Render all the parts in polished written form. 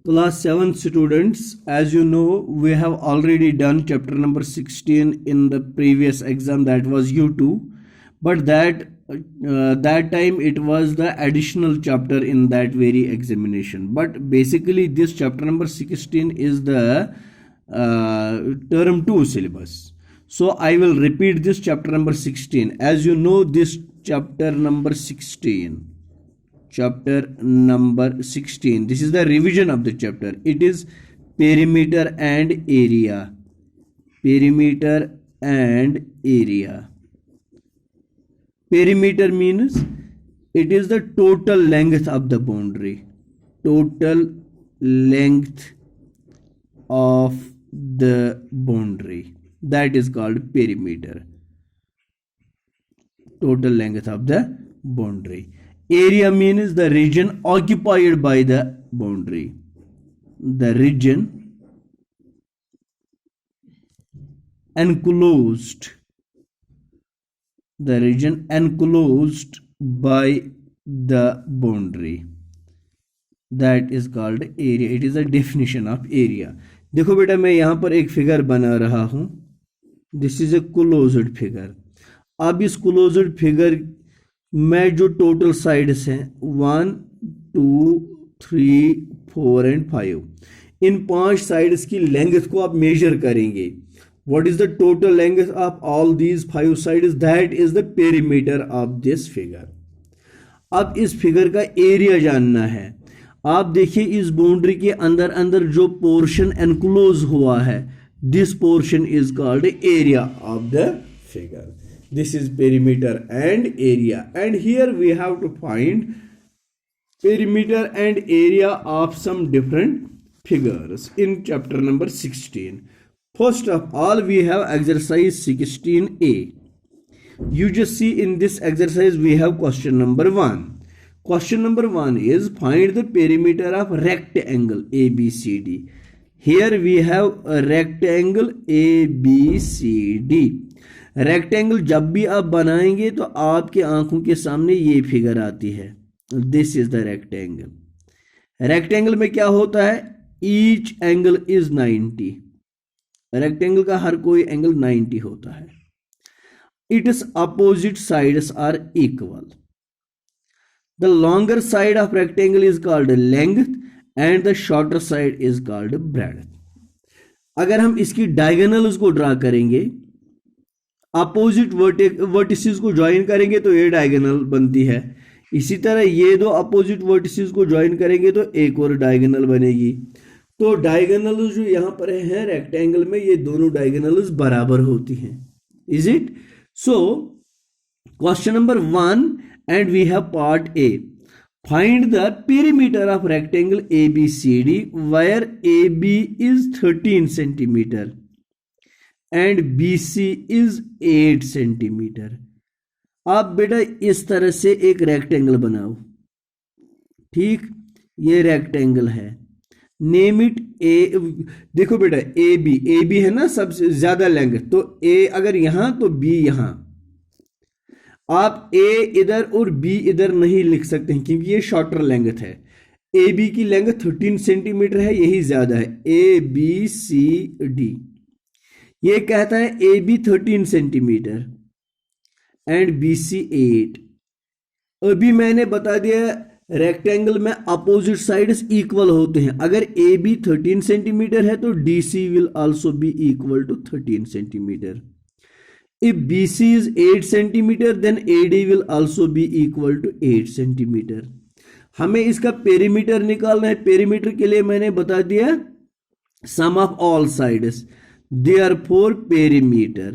Class 7 students, as you know, we have already done chapter number 16 in the previous exam, that was U2, but that time it was the additional chapter in that very examination. But basically this chapter number 16 is the term 2 syllabus. So I will repeat this chapter number 16. As you know, this chapter number 16, this is the revision of the chapter. It is perimeter and area. Perimeter and area. Perimeter means it is the total length of the boundary. Total length of the boundary, that is called perimeter. Total length of the boundary. Area means the region occupied by the boundary. The region enclosed. The region enclosed by the boundary, that is called area. It is a definition of area. देखो बेटा, मैं यहाँ पर एक figure बना रहा हूँ. This is a closed figure. अब इस क्लोज्ड फिगर में जो टोटल साइड्स हैं 1, 2, 3, 4 एंड 5, इन 5 साइड्स की लेंथ को आप मेजर करेंगे. What is the total length of all these 5 sides? That is the perimeter of this figure. अब इस फिगर का एरिया जानना है. आप देखिए इस बाउंड्री के अंदर अंदर जो पोर्शन एनक्लोज हुआ है, this portion is called area of the figure. This is perimeter and area, and here we have to find perimeter and area of some different figures in chapter number 16. First of all, we have exercise 16a. You just see in this exercise we have question number 1. Question number 1 is find the perimeter of rectangle ABCD. Here we have a rectangle ABCD. Rectangle जब भी आप बनाएंगे तो आपके आंखों के सामने ये फिगर आती है. This is the rectangle. Rectangle में क्या होता है? Each angle is 90. रेक्टेंगल का हर कोई एंगल 90 होता है. Its opposite sides are equal. The longer side of rectangle is called length and the shorter side is called breadth. अगर हम इसकी डायगोनल्स को ड्रा करेंगे, अपोजिट वर्टिसेस को ज्वाइन करेंगे तो ये डायगोनल बनती है. इसी तरह ये दो अपोजिट वर्टिसेस को ज्वाइन करेंगे तो एक और डायगोनल बनेगी. तो डायगोनल्स जो यहाँ पर हैं रेक्टेंगल में, ये दोनों डायगोनल्स बराबर होती हैं. Is it? So question number 1 and we have part A. Find the perimeter of rectangle ABCD where AB is 13 centimetre and BC is 8 centimetre. आप बेटा इस तरह से एक रेक्टेंगल बनाओ. ठीक, ये रेक्टेंगल है. नेम इट ए. देखो बेटा AB है ना सबसे ज्यादा लेंथ, तो A अगर यहां तो B यहां. आप A इधर और B इधर नहीं लिख सकते हैं क्योंकि ये शॉर्टर लेंथ है. AB की लेंथ 13 सेंटीमीटर है, यही ज्यादा है. ABCD. ये कहता है AB 13 सेंटीमीटर एंड BC 8. अभी मैंने बता दिया रेक्टेंगल में अपोजिट साइड्स इक्वल होते हैं. अगर AB 13 सेंटीमीटर है तो DC will also be equal to 13 centimetre. If BC is 8 centimetre then AD will also be equal to 8 centimetre. हमें इसका पेरीमीटर निकालना है. पेरीमीटर के लिए मैंने बता दिया sum of all sides. Therefore perimeter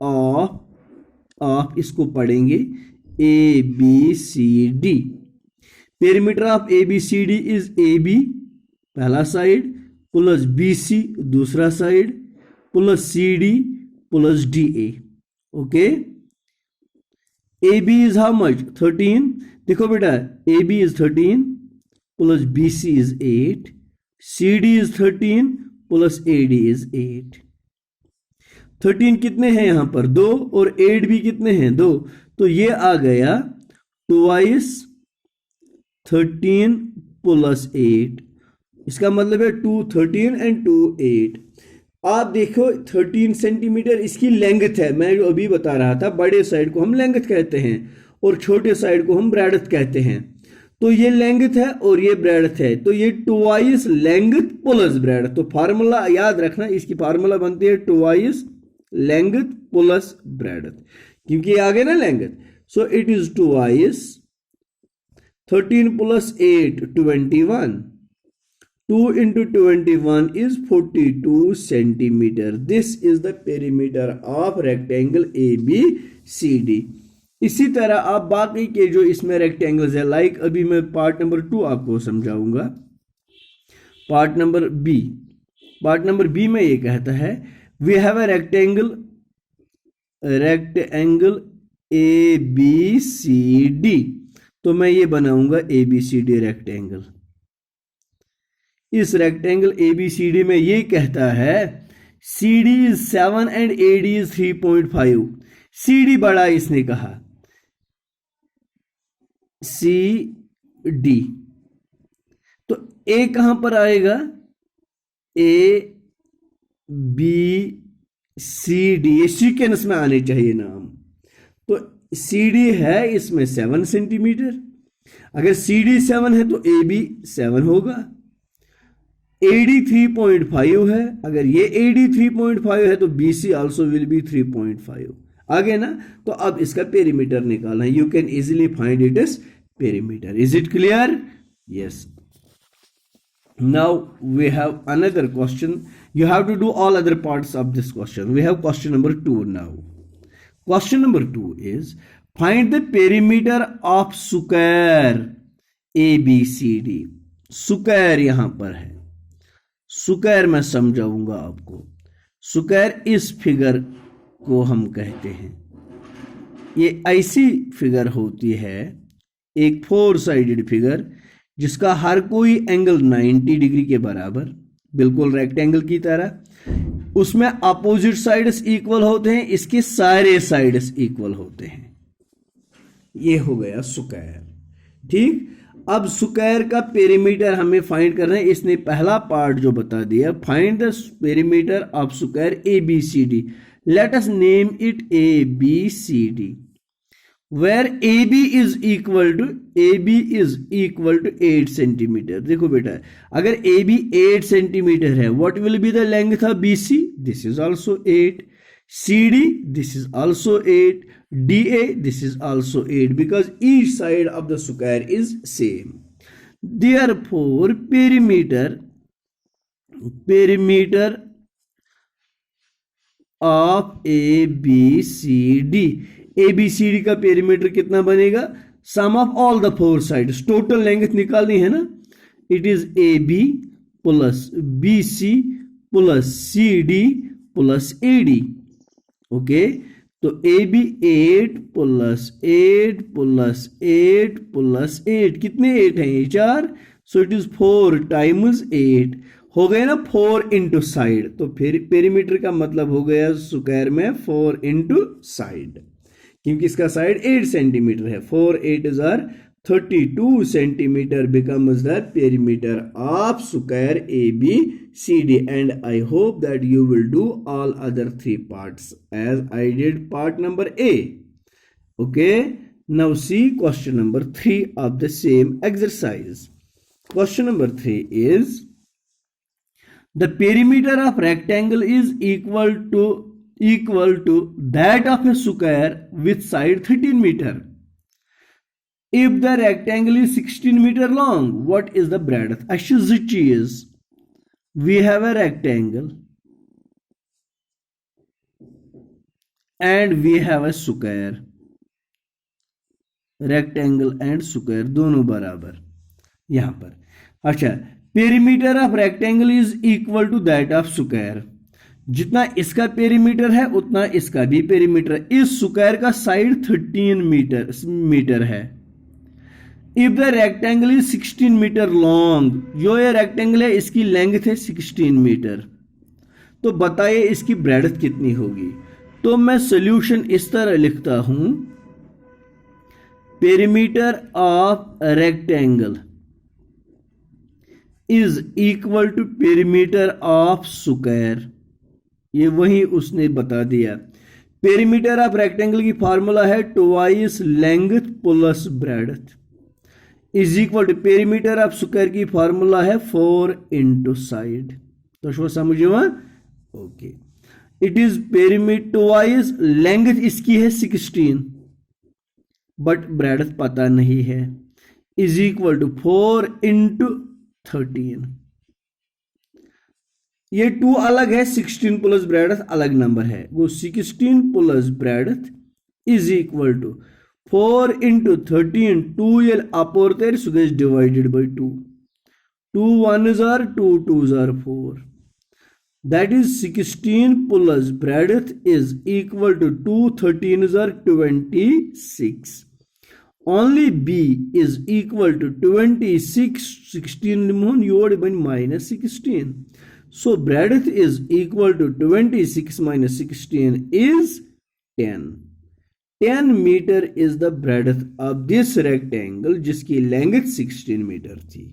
of इसको पढ़ेंगे ABCD. Perimeter of ABCD is AB पहला साइड प्लस BC दूसरा side plus CD plus DA. Okay, AB is how much? 13. देखो बेटा AB is 13 plus BC is 8. CD is 13 plus AD is 8. 13 कितने हैं यहां पर? 2 और 8 भी कितने हैं? 2. तो ये आ गया ट्वाइस 13 प्लस 8, इसका मतलब है 2 13 एंड 2 8। आप देखो 13 सेंटीमीटर इसकी लेंथ है, मैं जो अभी बता रहा था, बड़े साइड को हम लेंथ कहते हैं और छोटे साइड को हम ब्रेडथ कहते हैं। तो ये लेंथ है और ये ब्रेडथ है, तो ये ट्वाइस लेंथ प्लस ब्रेडथ। तो फार्मूला याद रखना, इसकी फार्मूला बनती है ट्वाइस लेंथ प्लस ब्रेडथ, क्योंकि ये आ गया ना length. So it is twice 13 plus 8 21, 2 into 21 is 42 centimeter. This is the perimeter of rectangle ABCD. इसी तरह आप बाकी के जो इसमें रेक्टेंगल्स है, लाइक अभी मैं पार्ट नंबर 2 आपको समझाऊंगा। पार्ट नंबर बी में ये कहता है we have a rectangle ABCD। तो मैं ये बनाऊंगा ABCD रेक्टेंगल। इस रेक्टेंगल ABCD में ये कहता है CD is 7 and AD is 3.5। CD बड़ा इसने कहा, CD। तो A कहां पर आएगा? ABCD, ये सीक्वेंस में आने चाहिए नाम। तो CD है इसमें 7 सेंटीमीटर, अगर CD 7 है तो AB 7 होगा। AD 3.5 है, अगर ये AD 3.5 है तो BC also will be 3.5। आगे ना, तो अब इसका पेरीमीटर निकालना है। You can easily find it is perimeter. Is it clear? Yes. Now we have another question. You have to do all other parts of this question. We have question number 2 now. Question number 2 is find the perimeter of square ABCD। Square यहां पर है, square मैं समझाऊंगा आपको। Square इस figure को हम कहते हैं, ये ऐसी फिगर होती है, एक 4 साइडेड फिगर जिसका हर कोई एंगल 90 डिग्री के बराबर, बिल्कुल रेक्टेंगल की तरह। उसमें अपोजिट साइड्स इक्वल होते हैं, इसके सारे साइड्स इक्वल होते हैं। ये हो गया स्क्वायर। ठीक, अब स्क्वायर का पेरीमीटर हमें फाइंड करना है। इसने पहला पार्ट जो बता दिया, find the perimeter of square ABCD। Let us name it ABCD, where AB is equal to 8 centimetre. देखो बेटा, अगर AB 8 सेंटीमीटर है, what will be the length of BC? This is also 8। CD, this is also 8। DA, this is also 8, because each side of the square is same. Therefore, perimeter of ABCD, ABCD का perimeter कितना बनेगा? Sum of all the 4 sides, total length निकालनी है ना। It is AB plus BC plus CD plus AD। Okay, तो AB 8 plus 8 plus 8 plus 8, कितने 8 हैं? ये 4। सो इट इज 4 टाइम्स 8, हो गया ना 4 इंटू साइड। तो फिर पेरीमीटर का मतलब हो गया स्क्वायर में 4 इंटू साइड, क्योंकि इसका साइड 8 सेंटीमीटर है। 4 8 are 32 centimetre becomes the perimeter of square ABCD। And I hope that you will do all other 3 parts as I did part number A. Okay, now see question number 3 of the same exercise. Question number 3 is the perimeter of rectangle is equal to that of a square with side 13 meter. If the rectangle is 16 meter long, what is the breadth? अशी जी चीज, we have a rectangle and we have a square, rectangle and square दोनों बराबर यहां पर। अच्छा, perimeter of rectangle is equal to that of square. जितना इसका perimeter है उतना इसका भी पेरीमीटर है। इस स्क्वायर का साइड 13 मीटर है। If the rectangle is 16 metre long, जो ये रेक्टेंगल है इसकी लेंथ है 16 मीटर, तो बताइए इसकी ब्रेडथ कितनी होगी। तो मैं सॉल्यूशन इस तरह लिखता हूं, perimeter of rectangle is equal to perimeter of square. ये वही उसने बता दिया। पेरीमीटर ऑफ रेक्टेंगल की फार्मूला है twice length plus breadth is equal to perimeter of square की फार्मूला है 4 इंटू साइड। तो समझ okay. It is perimeter twice length इसकी है 16 बट ब्रेड्थ पता नहीं है, इज इक्वल टू 4 इंटू 13। ये 2 अलग है, 16 प्लस ब्रेड्थ अलग नंबर है। वो 16 plus breadth is equal to 4 into 13 2 ये अप और तेर सो गई divided by 2 2 1s are 2 2s are 4 that is 16 plus breadth is equal to 2 13s are 26 only b is equal to 26 16 yod by minus 16 so breadth is equal to 26 minus 16 is 10 meter is the breadth of this rectangle जिसकी length 16 meter थी।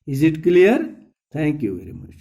Is it clear? Thank you very much.